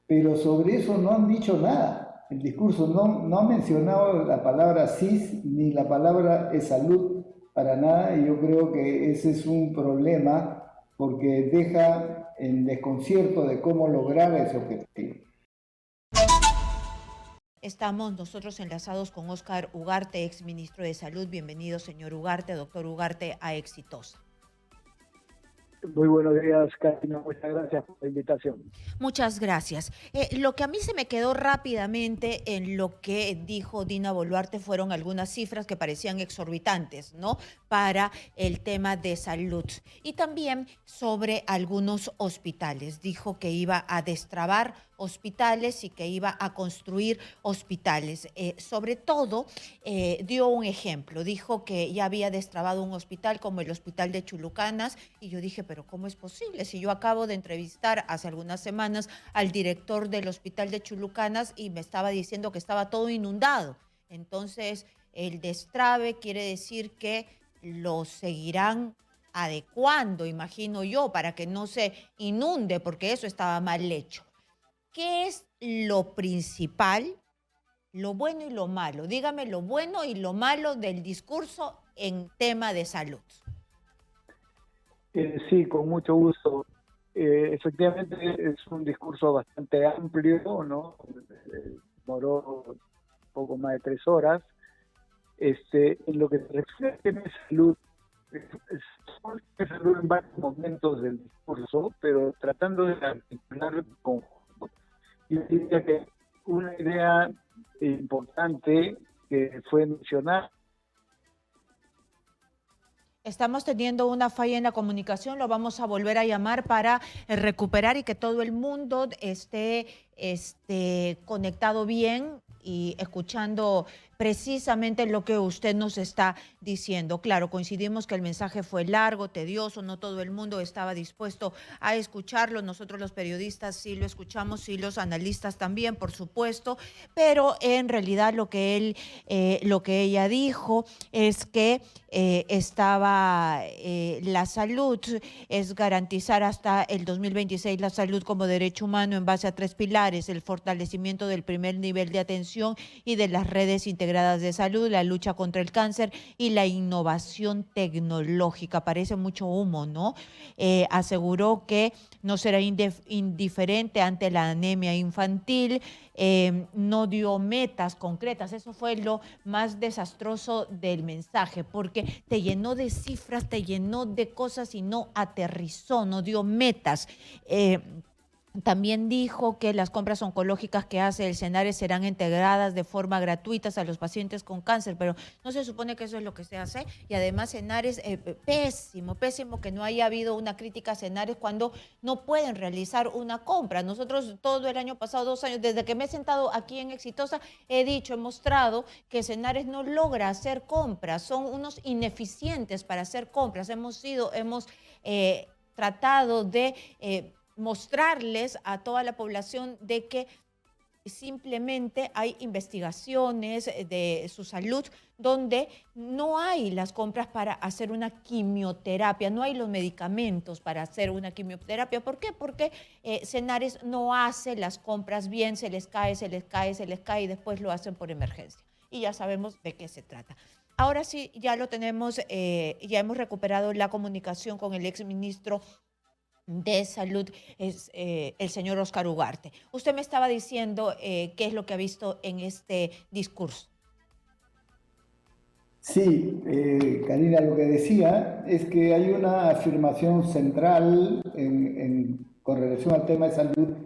pero sobre eso no han dicho nada. El discurso no ha mencionado la palabra CIS ni la palabra salud para nada, y yo creo que ese es un problema porque deja en desconcierto de cómo lograr ese objetivo. Estamos nosotros enlazados con Óscar Ugarte, ex ministro de Salud. Bienvenido, señor Ugarte, doctor Ugarte, a Exitosa. Muy buenos días, Karina. Muchas gracias por la invitación. Muchas gracias. Lo que a mí se me quedó rápidamente en lo que dijo Dina Boluarte fueron algunas cifras que parecían exorbitantes, ¿no?, para el tema de salud. Y también sobre algunos hospitales. Dijo que iba a destrabar hospitales y que iba a construir hospitales. Sobre todo, dio un ejemplo. Dijo que ya había destrabado un hospital como el Hospital de Chulucanas, y yo dije, pero ¿cómo es posible? Si yo acabo de entrevistar hace algunas semanas al director del Hospital de Chulucanas y me estaba diciendo que estaba todo inundado. Entonces, el destrabe quiere decir que lo seguirán adecuando, imagino yo, para que no se inunde, porque eso estaba mal hecho. ¿Qué es lo principal, lo bueno y lo malo? Dígame lo bueno y lo malo del discurso en tema de salud. Sí, con mucho gusto. Efectivamente es un discurso bastante amplio, ¿no? Demoró un poco más de 3 horas. En lo que se refiere al tema de salud, salud en varios momentos del discurso, pero tratando de articular con... Yo diría que una idea importante que fue mencionar. Estamos teniendo una falla en la comunicación, lo vamos a volver a llamar para recuperar y que todo el mundo esté conectado bien y escuchando precisamente lo que usted nos está diciendo. Claro, coincidimos que el mensaje fue largo, tedioso, no todo el mundo estaba dispuesto a escucharlo. Nosotros los periodistas sí lo escuchamos, sí los analistas también, por supuesto, pero en realidad lo que ella dijo es que la salud es garantizar hasta el 2026 la salud como derecho humano en base a 3 pilares: el fortalecimiento del primer nivel de atención y de las redes integradas de salud, la lucha contra el cáncer y la innovación tecnológica. Parece mucho humo, ¿no? Aseguró que no será indiferente ante la anemia infantil. No dio metas concretas. Eso fue lo más desastroso del mensaje, porque te llenó de cifras, te llenó de cosas y no aterrizó, no dio metas. También dijo que las compras oncológicas que hace el Senares serán integradas de forma gratuita a los pacientes con cáncer, pero no se supone que eso es lo que se hace. Y además Senares, pésimo que no haya habido una crítica a Senares cuando no pueden realizar una compra. Nosotros todo el año pasado, 2 años, desde que me he sentado aquí en Exitosa, he mostrado que Senares no logra hacer compras, son unos ineficientes para hacer compras. Hemos tratado de mostrarles a toda la población de que simplemente hay investigaciones de su salud donde no hay las compras para hacer una quimioterapia, no hay los medicamentos para hacer una quimioterapia. ¿Por qué? Porque Senares no hace las compras bien, se les cae y después lo hacen por emergencia. Y ya sabemos de qué se trata. Ahora sí, ya lo tenemos, ya hemos recuperado la comunicación con el exministro de Salud, es el señor Óscar Ugarte. Usted me estaba diciendo qué es lo que ha visto en este discurso. Sí, Karina, lo que decía es que hay una afirmación central con relación al tema de salud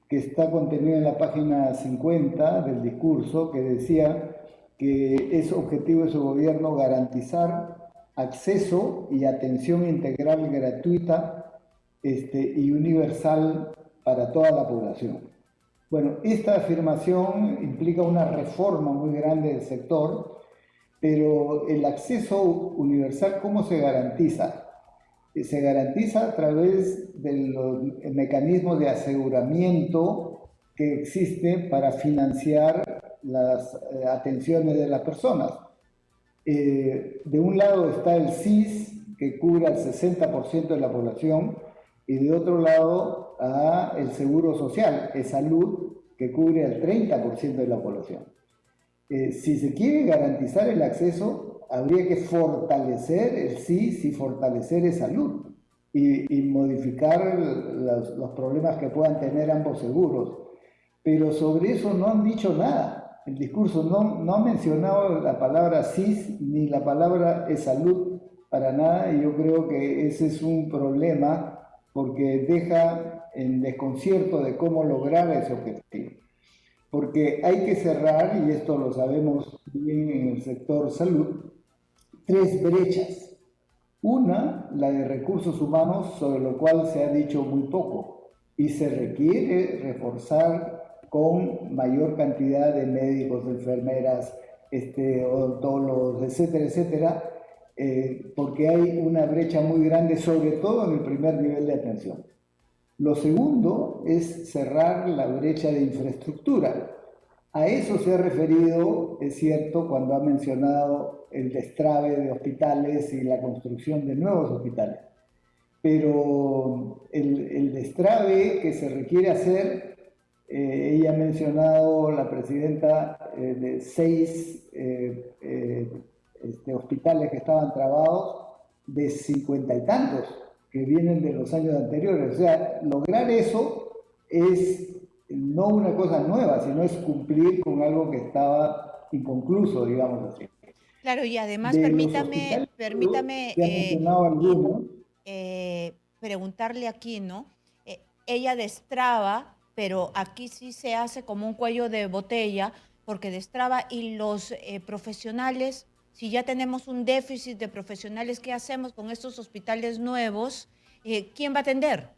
que está contenida en la página 50 del discurso, que decía que es objetivo de su gobierno garantizar acceso y atención integral gratuita y universal para toda la población. Bueno, esta afirmación implica una reforma muy grande del sector, pero el acceso universal, ¿cómo se garantiza? Se garantiza a través de los mecanismos de aseguramiento que existen para financiar las atenciones de las personas. De un lado está el CIS, que cubre al 60% de la población, y de otro lado a el seguro social, es salud, que cubre al 30% de la población. Si se quiere garantizar el acceso, habría que fortalecer el SIS y fortalecer el salud y modificar los problemas que puedan tener ambos seguros. Pero sobre eso no han dicho nada. El discurso no ha mencionado la palabra SIS ni la palabra salud para nada, y yo creo que ese es un problema porque deja en desconcierto de cómo lograr ese objetivo. Porque hay que cerrar, y esto lo sabemos bien en el sector salud, 3 brechas. Una, la de recursos humanos, sobre lo cual se ha dicho muy poco, y se requiere reforzar con mayor cantidad de médicos, enfermeras, odontólogos, etcétera, etcétera, porque hay una brecha muy grande, sobre todo en el primer nivel de atención. Lo segundo es cerrar la brecha de infraestructura. A eso se ha referido, es cierto, cuando ha mencionado el destrave de hospitales y la construcción de nuevos hospitales. Pero el destrave que se requiere hacer, ella ha mencionado, la presidenta, de 6 hospitales que estaban trabados, de 50 y tantos que vienen de los años anteriores. O sea, lograr eso es no una cosa nueva, sino es cumplir con algo que estaba inconcluso, digamos así. Claro, y además De los permítame, hospitales permítame que han mencionado algunos, preguntarle aquí, ¿no? Ella destraba, pero aquí sí se hace como un cuello de botella, porque destraba y los profesionales, si ya tenemos un déficit de profesionales, ¿qué hacemos con estos hospitales nuevos? ¿Quién va a atender?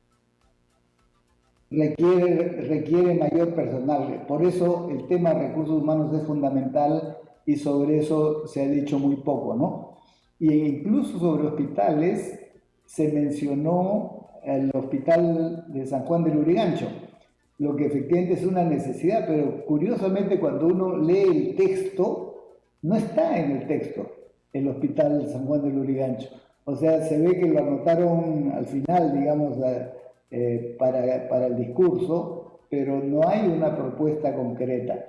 requiere mayor personal. Por eso el tema de recursos humanos es fundamental y sobre eso se ha dicho muy poco, ¿no? Y incluso sobre hospitales se mencionó el hospital de San Juan del Lurigancho, lo que efectivamente es una necesidad, pero curiosamente cuando uno lee el texto, no está en el texto el hospital San Juan del Lurigancho. O sea, se ve que lo anotaron al final, digamos, para el discurso, pero no hay una propuesta concreta.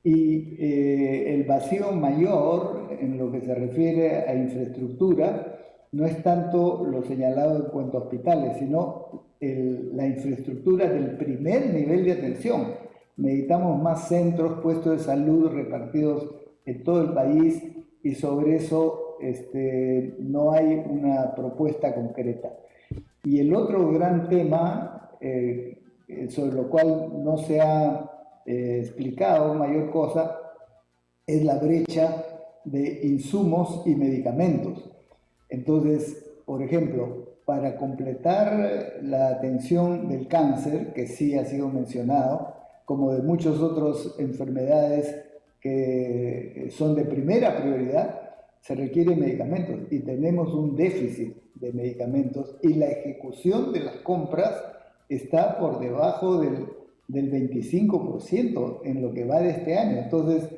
Y el vacío mayor en lo que se refiere a infraestructura no es tanto lo señalado en cuanto a hospitales, sino la infraestructura del primer nivel de atención. Necesitamos más centros, puestos de salud repartidos en todo el país, y sobre eso no hay una propuesta concreta. Y el otro gran tema, sobre lo cual no se ha explicado mayor cosa, es la brecha de insumos y medicamentos. Entonces, por ejemplo, para completar la atención del cáncer, que sí ha sido mencionado, como de muchas otras enfermedades que son de primera prioridad, se requieren medicamentos y tenemos un déficit de medicamentos, y la ejecución de las compras está por debajo del 25% en lo que va de este año. Entonces,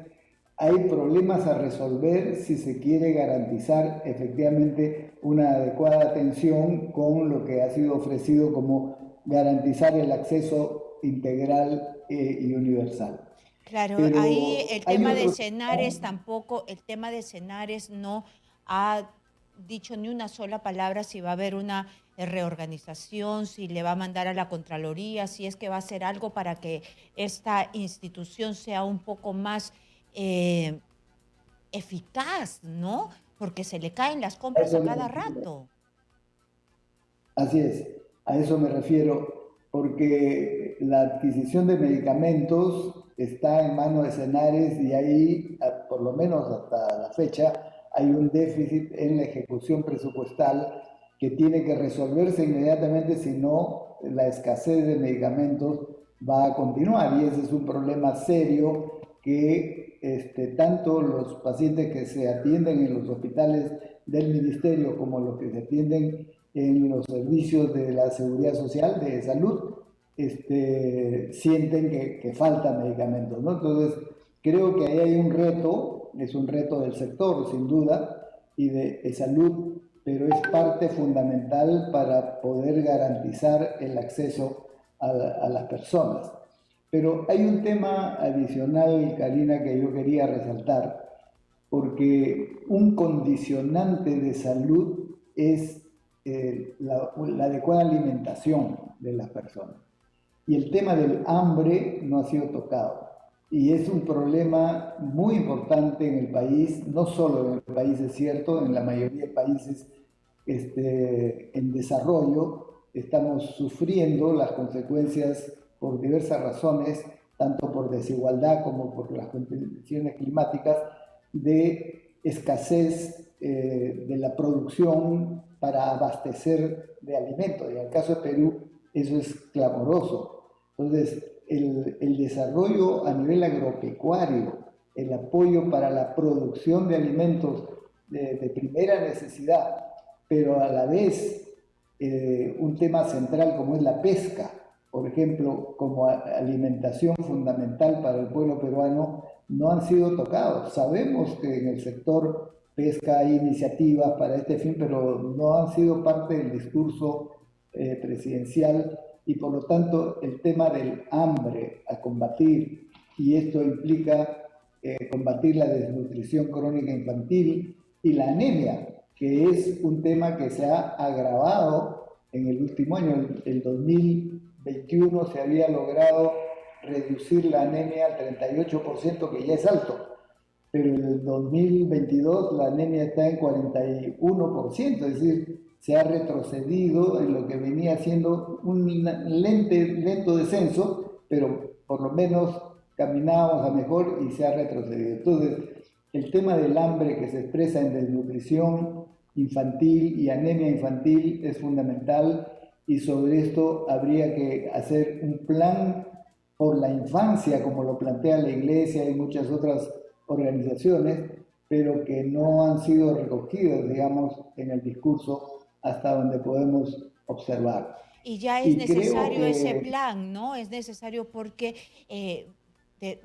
hay problemas a resolver si se quiere garantizar efectivamente una adecuada atención con lo que ha sido ofrecido como garantizar el acceso integral y universal. Claro, Pero ahí el hay tema de otro... Senares tampoco, el tema de Senares no ha dicho ni una sola palabra si va a haber una reorganización, si le va a mandar a la Contraloría, si es que va a hacer algo para que esta institución sea un poco más eficaz, ¿no? Porque se le caen las compras a cada rato. Así es, a eso me refiero, porque la adquisición de medicamentos está en manos de Senares, y ahí, por lo menos hasta la fecha, hay un déficit en la ejecución presupuestal que tiene que resolverse inmediatamente, si no, la escasez de medicamentos va a continuar, y ese es un problema serio que tanto los pacientes que se atienden en los hospitales del ministerio como los que se atienden en los servicios de la seguridad social, de salud, sienten que faltan medicamentos, ¿no? Entonces, creo que ahí hay un reto, es un reto del sector, sin duda, y de salud, pero es parte fundamental para poder garantizar el acceso a las personas. Pero hay un tema adicional, Karina, que yo quería resaltar, porque un condicionante de salud es la adecuada alimentación de las personas. Y el tema del hambre no ha sido tocado. Y es un problema muy importante en el país, no solo en el país, es cierto, en la mayoría de países en desarrollo estamos sufriendo las consecuencias por diversas razones, tanto por desigualdad como por las condiciones climáticas, de escasez de la producción para abastecer de alimentos. Y en el caso de Perú, eso es clamoroso. Entonces, el desarrollo a nivel agropecuario, el apoyo para la producción de alimentos de primera necesidad, pero a la vez un tema central como es la pesca, por ejemplo, como alimentación fundamental para el pueblo peruano, no han sido tocados. Sabemos que en el sector pesca hay iniciativas para este fin, pero no han sido parte del discurso presidencial, y por lo tanto el tema del hambre a combatir, y esto implica combatir la desnutrición crónica infantil y la anemia, que es un tema que se ha agravado en el último año. El 2021 se había logrado reducir la anemia al 38%, que ya es alto, pero en el 2022 la anemia está en 41%, es decir, se ha retrocedido en lo que venía siendo un lento descenso, pero por lo menos caminábamos a mejor y se ha retrocedido. Entonces, el tema del hambre que se expresa en desnutrición infantil y anemia infantil es fundamental, y sobre esto habría que hacer un plan por la infancia, como lo plantea la Iglesia y muchas otras organizaciones, pero que no han sido recogidas, digamos, en el discurso hasta donde podemos observar. Y ya es necesario ese plan, ¿no? Es necesario porque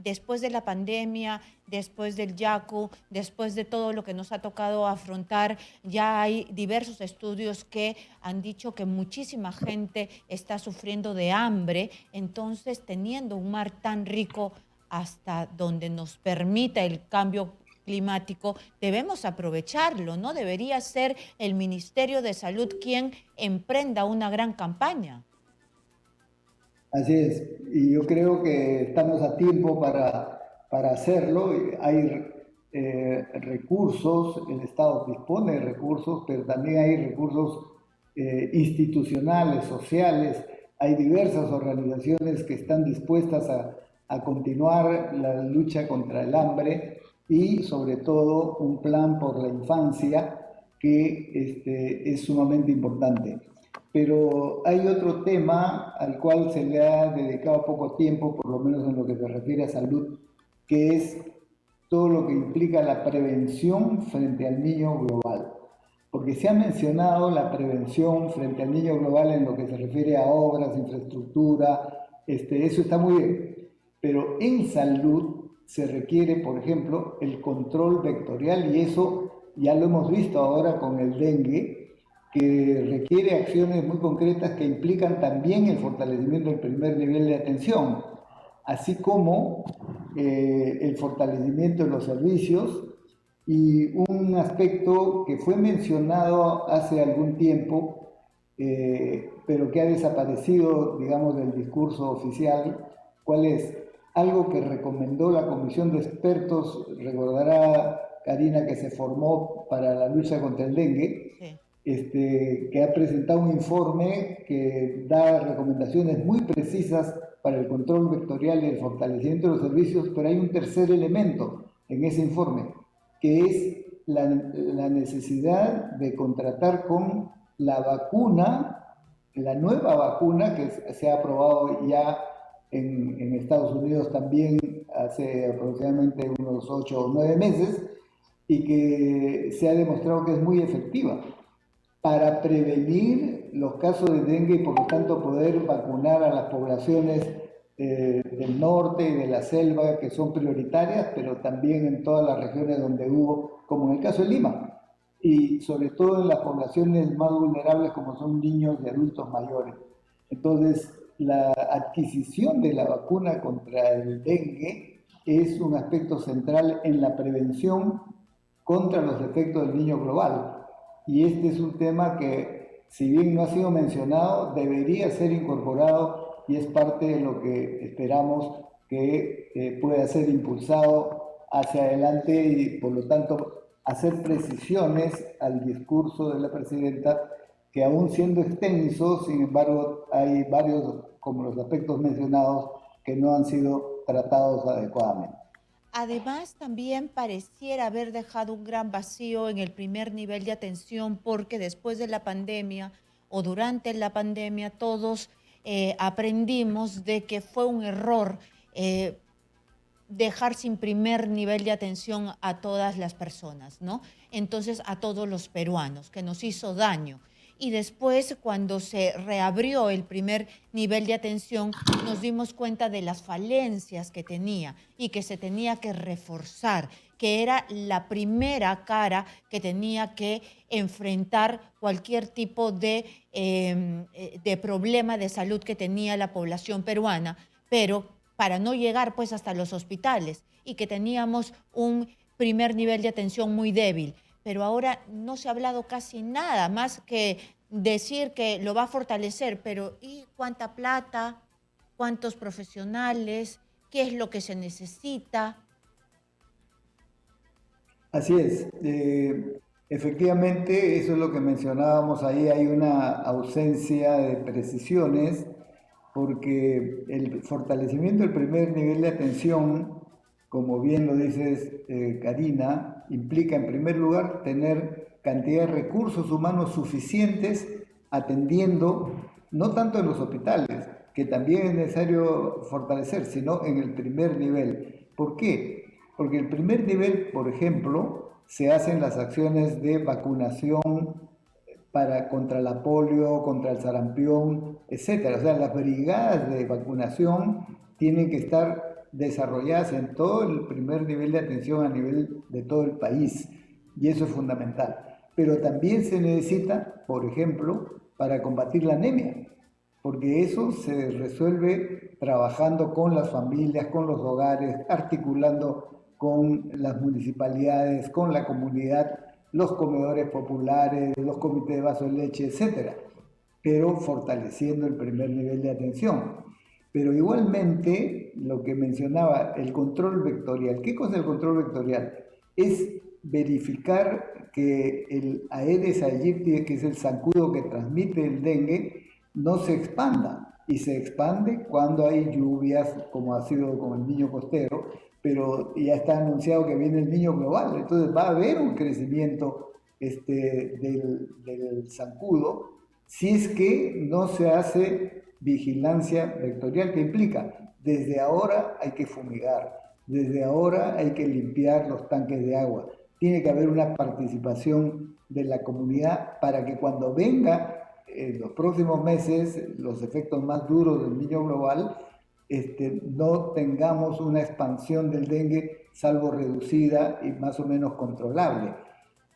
después de la pandemia, después del Yaku, después de todo lo que nos ha tocado afrontar, ya hay diversos estudios que han dicho que muchísima gente está sufriendo de hambre. Entonces, teniendo un mar tan rico hasta donde nos permita el cambio climático, debemos aprovecharlo, ¿no? Debería ser el Ministerio de Salud quien emprenda una gran campaña. Así es, y yo creo que estamos a tiempo para hacerlo. Hay recursos, el Estado dispone de recursos, pero también hay recursos institucionales, sociales. Hay diversas organizaciones que están dispuestas a continuar la lucha contra el hambre, y sobre todo un plan por la infancia que es sumamente importante. Pero hay otro tema al cual se le ha dedicado poco tiempo, por lo menos en lo que se refiere a salud, que es todo lo que implica la prevención frente al niño global. Porque se ha mencionado la prevención frente al niño global en lo que se refiere a obras, infraestructura, eso está muy bien. Pero en salud se requiere, por ejemplo, el control vectorial, y eso ya lo hemos visto ahora con el dengue, que requiere acciones muy concretas que implican también el fortalecimiento del primer nivel de atención, así como el fortalecimiento de los servicios. Y un aspecto que fue mencionado hace algún tiempo, pero que ha desaparecido, digamos, del discurso oficial, ¿cuál es? Algo que recomendó la comisión de expertos, recordará Karina, que se formó para la lucha contra el dengue, sí, que ha presentado un informe que da recomendaciones muy precisas para el control vectorial y el fortalecimiento de los servicios, pero hay un tercer elemento en ese informe, que es la necesidad de contratar con la vacuna, la nueva vacuna que se ha aprobado ya en Estados Unidos también hace aproximadamente unos 8 o 9 meses, y que se ha demostrado que es muy efectiva para prevenir los casos de dengue, y por lo tanto poder vacunar a las poblaciones del norte y de la selva, que son prioritarias, pero también en todas las regiones donde hubo, como en el caso de Lima, y sobre todo en las poblaciones más vulnerables como son niños y adultos mayores. Entonces, la adquisición de la vacuna contra el dengue es un aspecto central en la prevención contra los efectos del niño global. Y este es un tema que, si bien no ha sido mencionado, debería ser incorporado y es parte de lo que esperamos que pueda ser impulsado hacia adelante y, por lo tanto, hacer precisiones al discurso de la presidenta, que aún siendo extenso, sin embargo, hay varios, como los aspectos mencionados, que no han sido tratados adecuadamente. Además, también pareciera haber dejado un gran vacío en el primer nivel de atención porque después de la pandemia o durante la pandemia todos aprendimos de que fue un error eh, dejar sin primer nivel de atención a todas las personas, ¿no? Entonces a todos los peruanos, que nos hizo daño. Y después, cuando se reabrió el primer nivel de atención, nos dimos cuenta de las falencias que tenía y que se tenía que reforzar, que era la primera cara que tenía que enfrentar cualquier tipo de problema de salud que tenía la población peruana, pero para no llegar pues hasta los hospitales, y que teníamos un primer nivel de atención muy débil. Pero ahora no se ha hablado casi nada más que decir que lo va a fortalecer, pero ¿y cuánta plata? ¿Cuántos profesionales? ¿Qué es lo que se necesita? Así es. Efectivamente, eso es lo que mencionábamos ahí, hay una ausencia de precisiones porque el fortalecimiento del primer nivel de atención, como bien lo dices, Karina, implica en primer lugar tener cantidad de recursos humanos suficientes atendiendo, no tanto en los hospitales, que también es necesario fortalecer, sino en el primer nivel. ¿Por qué? Porque el primer nivel, por ejemplo, se hacen las acciones de vacunación contra la polio, contra el sarampión, etcétera. O sea, las brigadas de vacunación tienen que estar desarrolladas en todo el primer nivel de atención a nivel de todo el país, y eso es fundamental. Pero también se necesita, por ejemplo, para combatir la anemia, porque eso se resuelve trabajando con las familias, con los hogares, articulando con las municipalidades, con la comunidad, los comedores populares, los comités de vaso de leche, etcétera, pero fortaleciendo el primer nivel de atención. Pero igualmente, lo que mencionaba, el control vectorial. ¿Qué cosa es el control vectorial? Es verificar que el Aedes aegypti, que es el zancudo que transmite el dengue, no se expanda. Y se expande cuando hay lluvias, como ha sido con el niño costero, pero ya está anunciado que viene el niño global. Entonces va a haber un crecimiento del zancudo si es que no se hace vigilancia vectorial, que implica, desde ahora hay que fumigar, desde ahora hay que limpiar los tanques de agua. Tiene que haber una participación de la comunidad para que cuando venga en los próximos meses los efectos más duros del niño global, no tengamos una expansión del dengue, salvo reducida y más o menos controlable.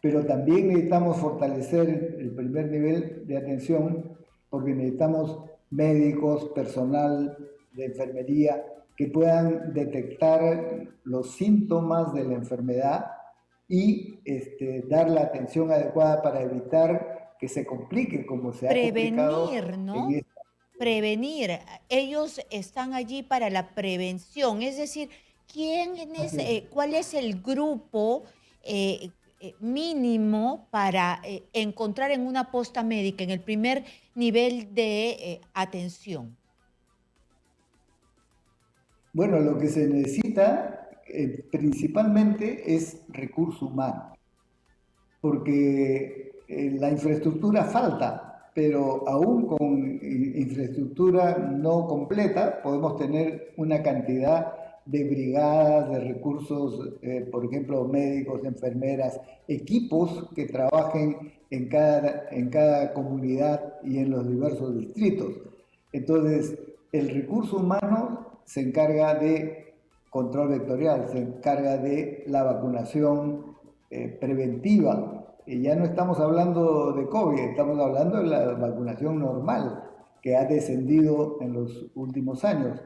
Pero también necesitamos fortalecer el primer nivel de atención porque necesitamos médicos, personal de enfermería que puedan detectar los síntomas de la enfermedad y dar la atención adecuada para evitar que se complique como se ha complicado Prevenir, en ¿no? esta. Prevenir. Ellos están allí para la prevención, es decir, ¿cuál es el grupo mínimo para encontrar en una posta médica, en el primer nivel de atención? Bueno, lo que se necesita principalmente es recurso humano, porque la infraestructura falta, pero aún con infraestructura no completa podemos tener una cantidad de brigadas, de recursos, por ejemplo, médicos, enfermeras, equipos que trabajen en cada comunidad y en los diversos distritos. Entonces, el recurso humano se encarga de control vectorial, se encarga de la vacunación preventiva. Y ya no estamos hablando de COVID, estamos hablando de la vacunación normal. que ha descendido en los últimos años.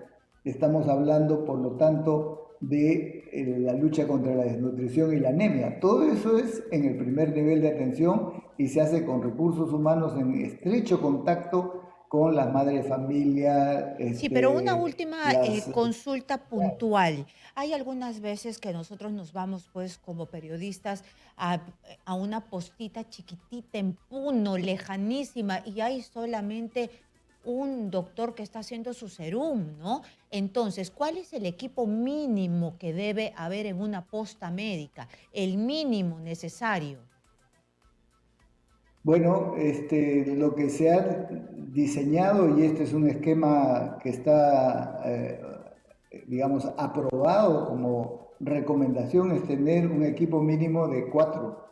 Estamos hablando, por lo tanto, de la lucha contra la desnutrición y la anemia. Todo eso es en el primer nivel de atención y se hace con recursos humanos en estrecho contacto con las madres de familia, Sí, pero una última las... consulta puntual. Hay algunas veces que nosotros nos vamos, pues, como periodistas, a una postita chiquitita en Puno, lejanísima, y hay solamente un doctor que está haciendo su serum, ¿no? Entonces, ¿cuál es el equipo mínimo que debe haber en una posta médica? El mínimo necesario. Bueno, lo que se ha diseñado, y este es un esquema que está, digamos, aprobado como recomendación, es tener un equipo mínimo de 4. Cuatro.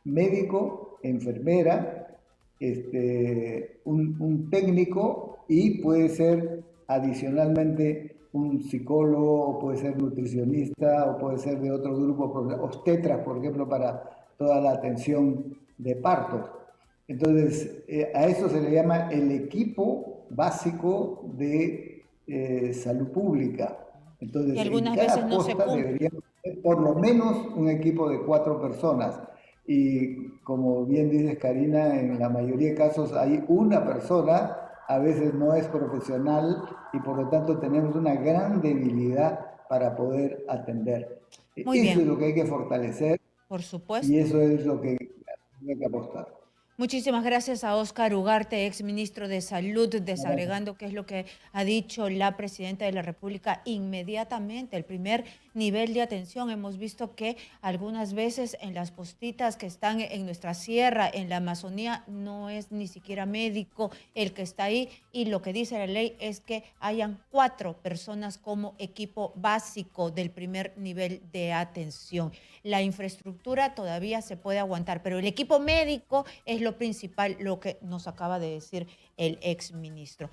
Médico, enfermera, un técnico y puede ser adicionalmente un psicólogo, o puede ser nutricionista, o puede ser de otro grupo, obstetras, por ejemplo, para toda la atención de partos. Entonces, a eso se le llama el equipo básico de salud pública. Y Entonces, en algunas veces cada no se posta cumple. debería haber por lo menos un equipo de 4 personas. Y como bien dices, Karina, en la mayoría de casos hay una persona, a veces no es profesional y por lo tanto tenemos una gran debilidad para poder atender. Muy Eso es bien, lo que hay que fortalecer por y supuesto. eso es lo que hay que apostar. Muchísimas gracias a Óscar Ugarte, ex ministro de Salud, desagregando qué es lo que ha dicho la presidenta de la República inmediatamente. El primer nivel de atención, hemos visto que algunas veces en las postitas que están en nuestra sierra, en la Amazonía, no es ni siquiera médico el que está ahí, y lo que dice la ley es que hayan 4 personas como equipo básico del primer nivel de atención. La infraestructura todavía se puede aguantar, pero el equipo médico es lo principal, lo que nos acaba de decir el ex ministro.